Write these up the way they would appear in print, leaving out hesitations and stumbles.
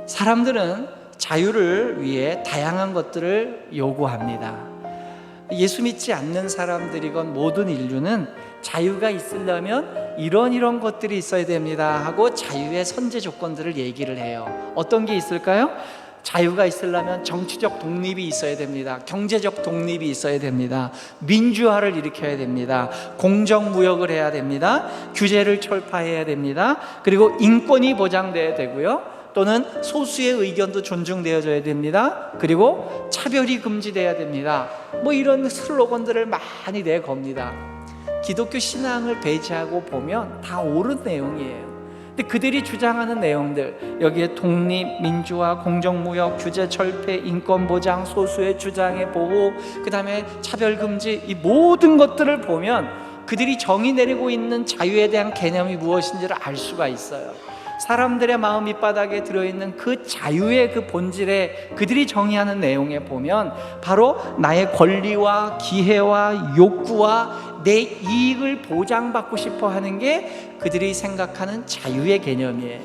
사람들은 자유를 위해 다양한 것들을 요구합니다. 예수 믿지 않는 사람들이건 모든 인류는 자유가 있으려면 이런 것들이 있어야 됩니다 하고 자유의 선제 조건들을 얘기를 해요. 어떤 게 있을까요? 자유가 있으려면 정치적 독립이 있어야 됩니다. 경제적 독립이 있어야 됩니다. 민주화를 일으켜야 됩니다. 공정무역을 해야 됩니다. 규제를 철파해야 됩니다. 그리고 인권이 보장돼야 되고요. 또는 소수의 의견도 존중되어져야 됩니다. 그리고 차별이 금지돼야 됩니다. 이런 슬로건들을 많이 내겁니다. 기독교 신앙을 배제하고 보면 다 옳은 내용이에요. 근데 그들이 주장하는 내용들, 여기에 독립, 민주화, 공정무역, 규제 철폐, 인권보장, 소수의 주장의 보호, 그 다음에 차별금지, 이 모든 것들을 보면 그들이 정의 내리고 있는 자유에 대한 개념이 무엇인지를 알 수가 있어요. 사람들의 마음 밑바닥에 들어있는 그 자유의 그 본질에 그들이 정의하는 내용에 보면 바로 나의 권리와 기회와 욕구와 내 이익을 보장받고 싶어 하는 게 그들이 생각하는 자유의 개념이에요.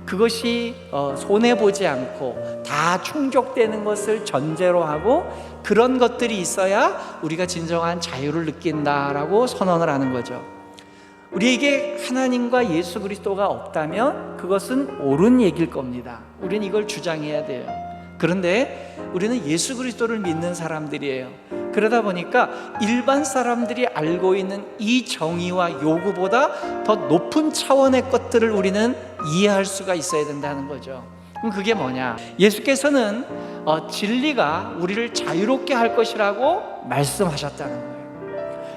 그것이 손해보지 않고 다 충족되는 것을 전제로 하고 그런 것들이 있어야 우리가 진정한 자유를 느낀다라고 선언을 하는 거죠. 우리에게 하나님과 예수 그리스도가 없다면 그것은 옳은 얘기일 겁니다. 우리는 이걸 주장해야 돼요. 그런데 우리는 예수 그리스도를 믿는 사람들이에요. 그러다 보니까 일반 사람들이 알고 있는 이 정의와 요구보다 더 높은 차원의 것들을 우리는 이해할 수가 있어야 된다는 거죠. 그럼 그게 뭐냐? 예수께서는 진리가 우리를 자유롭게 할 것이라고 말씀하셨다는 거예요.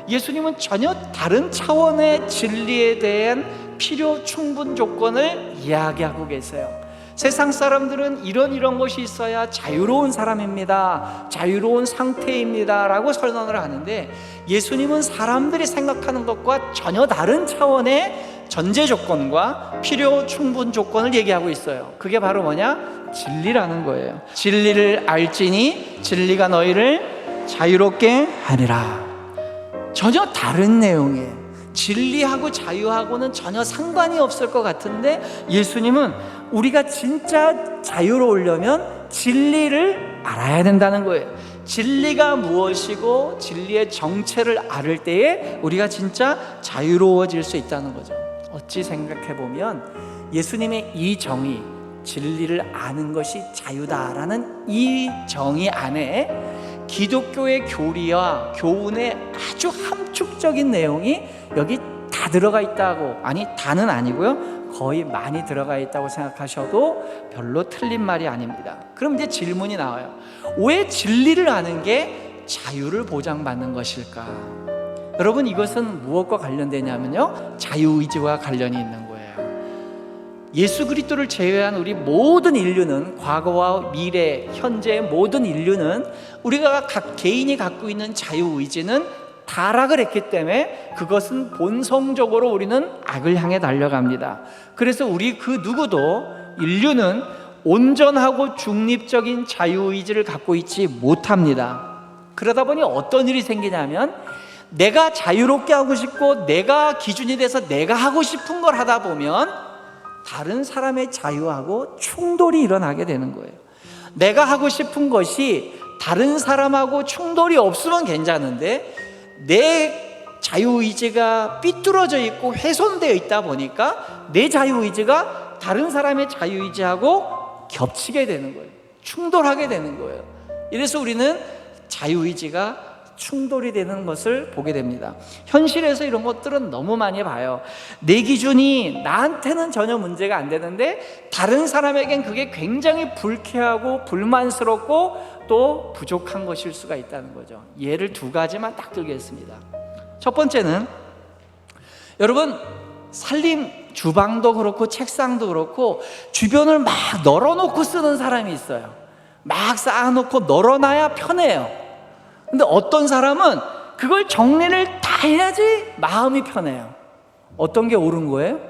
예수님은 전혀 다른 차원의 진리에 대한 필요 충분 조건을 이야기하고 계세요. 세상 사람들은 이런 것이 있어야 자유로운 사람입니다, 자유로운 상태입니다 라고 선언을 하는데, 예수님은 사람들이 생각하는 것과 전혀 다른 차원의 전제 조건과 필요 충분 조건을 얘기하고 있어요. 그게 바로 뭐냐? 진리라는 거예요. 진리를 알지니 진리가 너희를 자유롭게 하리라. 전혀 다른 내용이에요. 진리하고 자유하고는 전혀 상관이 없을 것 같은데 예수님은 우리가 진짜 자유로우려면 진리를 알아야 된다는 거예요. 진리가 무엇이고 진리의 정체를 알을 때에 우리가 진짜 자유로워질 수 있다는 거죠. 어찌 생각해보면 예수님의 이 정의, 진리를 아는 것이 자유다라는 이 정의 안에 기독교의 교리와 교훈의 아주 함축적인 내용이 여기 다 들어가 있다고, 아니 다는 아니고요, 거의 많이 들어가 있다고 생각하셔도 별로 틀린 말이 아닙니다. 그럼 이제 질문이 나와요. 왜 진리를 아는 게 자유를 보장받는 것일까? 여러분, 이것은 무엇과 관련되냐면요, 자유의지와 관련이 있는 거예요. 예수 그리스도를 제외한 우리 모든 인류는, 과거와 미래, 현재의 모든 인류는 우리가 각 개인이 갖고 있는 자유의지는 타락을 했기 때문에 그것은 본성적으로 우리는 악을 향해 달려갑니다. 그래서 우리 그 누구도, 인류는 온전하고 중립적인 자유의지를 갖고 있지 못합니다. 그러다 보니 어떤 일이 생기냐면, 내가 자유롭게 하고 싶고 내가 기준이 돼서 내가 하고 싶은 걸 하다 보면 다른 사람의 자유하고 충돌이 일어나게 되는 거예요. 내가 하고 싶은 것이 다른 사람하고 충돌이 없으면 괜찮은데 내 자유의지가 삐뚤어져 있고 훼손되어 있다 보니까 내 자유의지가 다른 사람의 자유의지하고 겹치게 되는 거예요. 충돌하게 되는 거예요. 이래서 우리는 자유의지가 충돌이 되는 것을 보게 됩니다. 현실에서 이런 것들은 너무 많이 봐요. 내 기준이 나한테는 전혀 문제가 안 되는데 다른 사람에겐 그게 굉장히 불쾌하고 불만스럽고 또 부족한 것일 수가 있다는 거죠. 예를 두 가지만 딱 들겠습니다. 첫 번째는, 여러분, 살림 주방도 그렇고 책상도 그렇고 주변을 막 널어놓고 쓰는 사람이 있어요. 막 쌓아놓고 널어놔야 편해요. 근데 어떤 사람은 그걸 정리를 다 해야지 마음이 편해요. 어떤 게 옳은 거예요?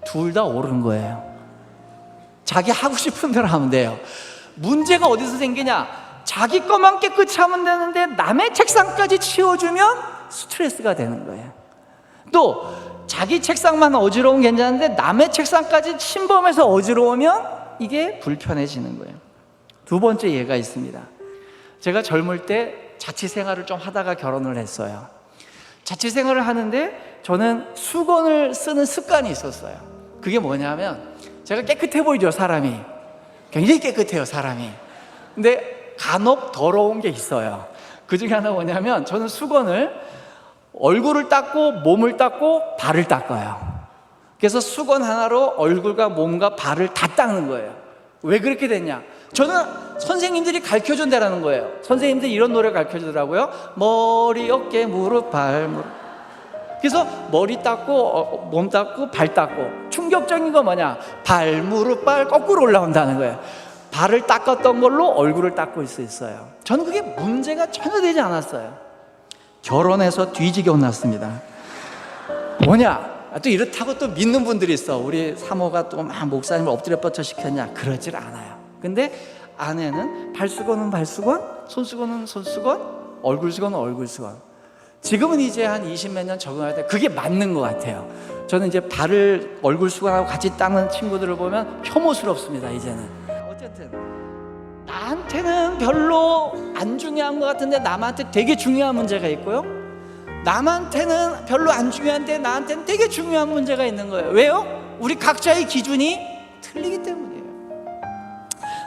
둘 다 옳은 거예요. 자기 하고 싶은 대로 하면 돼요. 문제가 어디서 생기냐? 자기 것만 깨끗이 하면 되는데 남의 책상까지 치워주면 스트레스가 되는 거예요. 또 자기 책상만 어지러우면 괜찮은데 남의 책상까지 침범해서 어지러우면 이게 불편해지는 거예요. 두 번째 예가 있습니다. 제가 젊을 때 자취생활을 좀 하다가 결혼을 했어요. 자취생활을 하는데 저는 수건을 쓰는 습관이 있었어요. 그게 뭐냐면 제가 깨끗해 보이죠, 사람이. 굉장히 깨끗해요, 사람이. 근데 간혹 더러운 게 있어요. 그 중에 하나 뭐냐면 저는 수건을 얼굴을 닦고 몸을 닦고 발을 닦아요. 그래서 수건 하나로 얼굴과 몸과 발을 다 닦는 거예요. 왜 그렇게 됐냐? 저는 선생님들이 가르쳐준다라는 거예요. 선생님들이 이런 노래 가르쳐주더라고요. 머리, 어깨, 무릎, 발, 무릎. 그래서 머리 닦고 몸 닦고 발 닦고, 충격적인 거 뭐냐? 발, 무릎, 발 거꾸로 올라온다는 거예요. 발을 닦았던 걸로 얼굴을 닦고 있어요. 저는 그게 문제가 전혀 되지 않았어요. 결혼해서 뒤지게 혼났습니다. 뭐냐? 또 이렇다고 또 믿는 분들이 있어. 우리 사모가 또 막 목사님을 엎드려 뻗쳐 시켰냐? 그러질 않아요. 근데 아내는 발수건은 발수건, 손수건은 손수건, 얼굴수건은 얼굴수건. 지금은 이제 한 20몇 년 적응할 때 그게 맞는 것 같아요. 저는 이제 발을 얼굴수건하고 같이 닦는 친구들을 보면 혐오스럽습니다, 이제는. 어쨌든 나한테는 별로 안 중요한 것 같은데 남한테 되게 중요한 문제가 있고요, 남한테는 별로 안 중요한데 나한테는 되게 중요한 문제가 있는 거예요. 왜요? 우리 각자의 기준이 틀리기 때문이에요.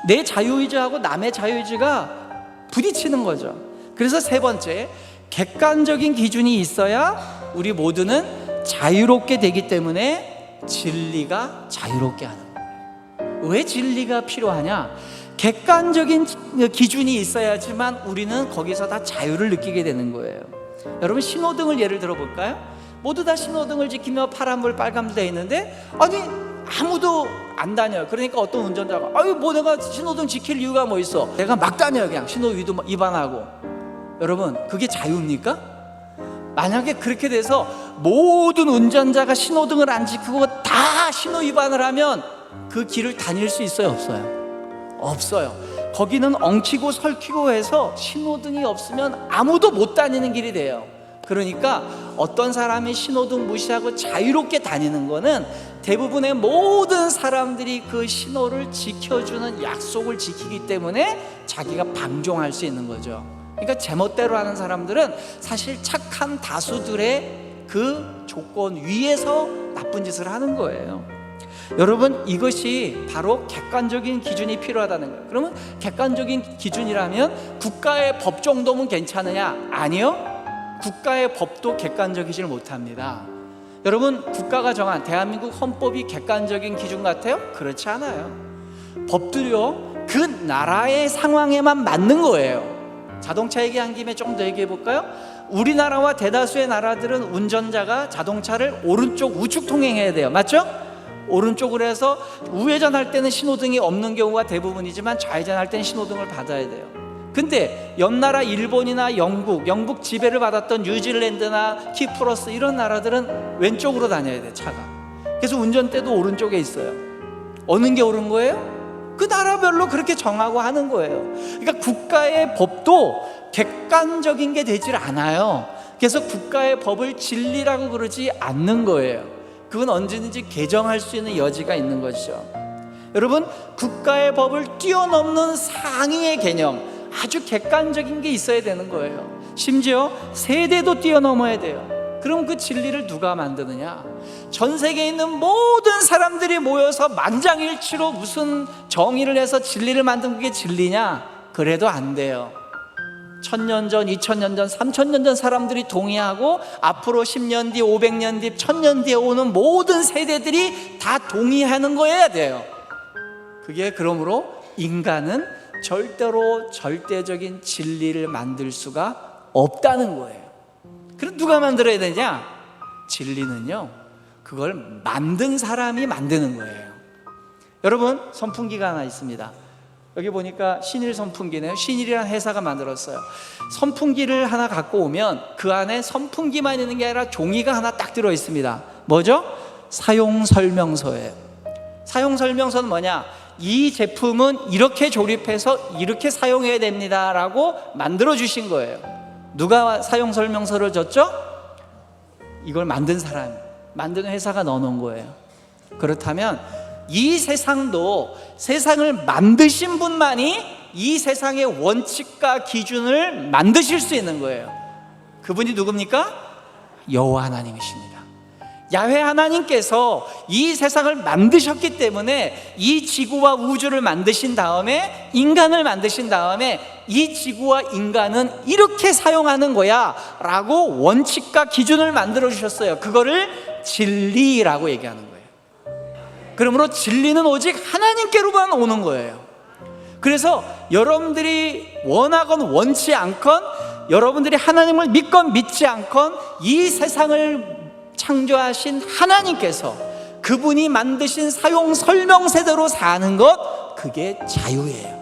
내 자유의지하고 남의 자유의지가 부딪히는 거죠. 그래서 세 번째, 객관적인 기준이 있어야 우리 모두는 자유롭게 되기 때문에 진리가 자유롭게 하는 거예요. 왜 진리가 필요하냐? 객관적인 기준이 있어야지만 우리는 거기서 다 자유를 느끼게 되는 거예요. 여러분, 신호등을 예를 들어 볼까요? 모두 다 신호등을 지키며 파란불 빨간불 돼 있는데 아니 아무도 안 다녀요. 그러니까 어떤 운전자가 아유 뭐 내가 신호등 지킬 이유가 뭐 있어, 내가 막 다녀요, 그냥 신호 위반하고. 여러분, 그게 자유입니까? 만약에 그렇게 돼서 모든 운전자가 신호등을 안 지키고 다 신호 위반을 하면 그 길을 다닐 수 있어요, 없어요? 없어요. 거기는 엉키고 설키고 해서 신호등이 없으면 아무도 못 다니는 길이 돼요. 그러니까 어떤 사람이 신호등 무시하고 자유롭게 다니는 거는 대부분의 모든 사람들이 그 신호를 지켜주는 약속을 지키기 때문에 자기가 방종할 수 있는 거죠. 그러니까 제멋대로 하는 사람들은 사실 착한 다수들의 그 조건 위에서 나쁜 짓을 하는 거예요. 여러분, 이것이 바로 객관적인 기준이 필요하다는 거예요. 그러면 객관적인 기준이라면 국가의 법 정도면 괜찮으냐? 아니요. 국가의 법도 객관적이지 못합니다. 여러분, 국가가 정한 대한민국 헌법이 객관적인 기준 같아요? 그렇지 않아요. 법들이요, 그 나라의 상황에만 맞는 거예요. 자동차 얘기한 김에 좀 더 얘기해 볼까요? 우리나라와 대다수의 나라들은 운전자가 자동차를 오른쪽 우측 통행해야 돼요. 맞죠? 오른쪽으로 해서 우회전할 때는 신호등이 없는 경우가 대부분이지만 좌회전할 때는 신호등을 받아야 돼요. 근데 옆나라 일본이나 영국 지배를 받았던 뉴질랜드나 키프로스 이런 나라들은 왼쪽으로 다녀야 돼, 차가. 그래서 운전대도 오른쪽에 있어요. 어느 게 옳은 거예요? 그 나라별로 그렇게 정하고 하는 거예요. 그러니까 국가의 법도 객관적인 게 되질 않아요. 그래서 국가의 법을 진리라고 그러지 않는 거예요. 그건 언제든지 개정할 수 있는 여지가 있는 것이죠. 여러분, 국가의 법을 뛰어넘는 상위의 개념, 아주 객관적인 게 있어야 되는 거예요. 심지어 세대도 뛰어넘어야 돼요. 그럼 그 진리를 누가 만드느냐? 전 세계에 있는 모든 사람들이 모여서 만장일치로 무슨 정의를 해서 진리를 만든 게 진리냐? 그래도 안 돼요. 1000년 전, 2000년 전, 3000년 전 사람들이 동의하고 앞으로 10년 뒤, 500년 뒤, 1000년 뒤에 오는 모든 세대들이 다 동의하는 거여야 돼요. 그게 그러므로 인간은 절대로 절대적인 진리를 만들 수가 없다는 거예요. 그럼 누가 만들어야 되냐? 진리는요, 그걸 만든 사람이 만드는 거예요. 여러분, 선풍기가 하나 있습니다. 여기 보니까 신일 선풍기네요. 신일이라는 회사가 만들었어요. 선풍기를 하나 갖고 오면 그 안에 선풍기만 있는 게 아니라 종이가 하나 딱 들어 있습니다. 뭐죠? 사용설명서예요. 사용설명서는 뭐냐? 이 제품은 이렇게 조립해서 이렇게 사용해야 됩니다 라고 만들어 주신 거예요. 누가 사용설명서를 줬죠? 이걸 만든 사람, 만든 회사가 넣어놓은 거예요. 그렇다면 이 세상도 세상을 만드신 분만이 이 세상의 원칙과 기준을 만드실 수 있는 거예요. 그분이 누굽니까? 여호와 하나님이십니다. 야훼 하나님께서 이 세상을 만드셨기 때문에 이 지구와 우주를 만드신 다음에 인간을 만드신 다음에 이 지구와 인간은 이렇게 사용하는 거야 라고 원칙과 기준을 만들어 주셨어요. 그거를 진리라고 얘기하는 거예요. 그러므로 진리는 오직 하나님께로만 오는 거예요. 그래서 여러분들이 원하건 원치 않건, 여러분들이 하나님을 믿건 믿지 않건, 이 세상을 창조하신 하나님께서 그분이 만드신 사용 설명세대로 사는 것, 그게 자유예요.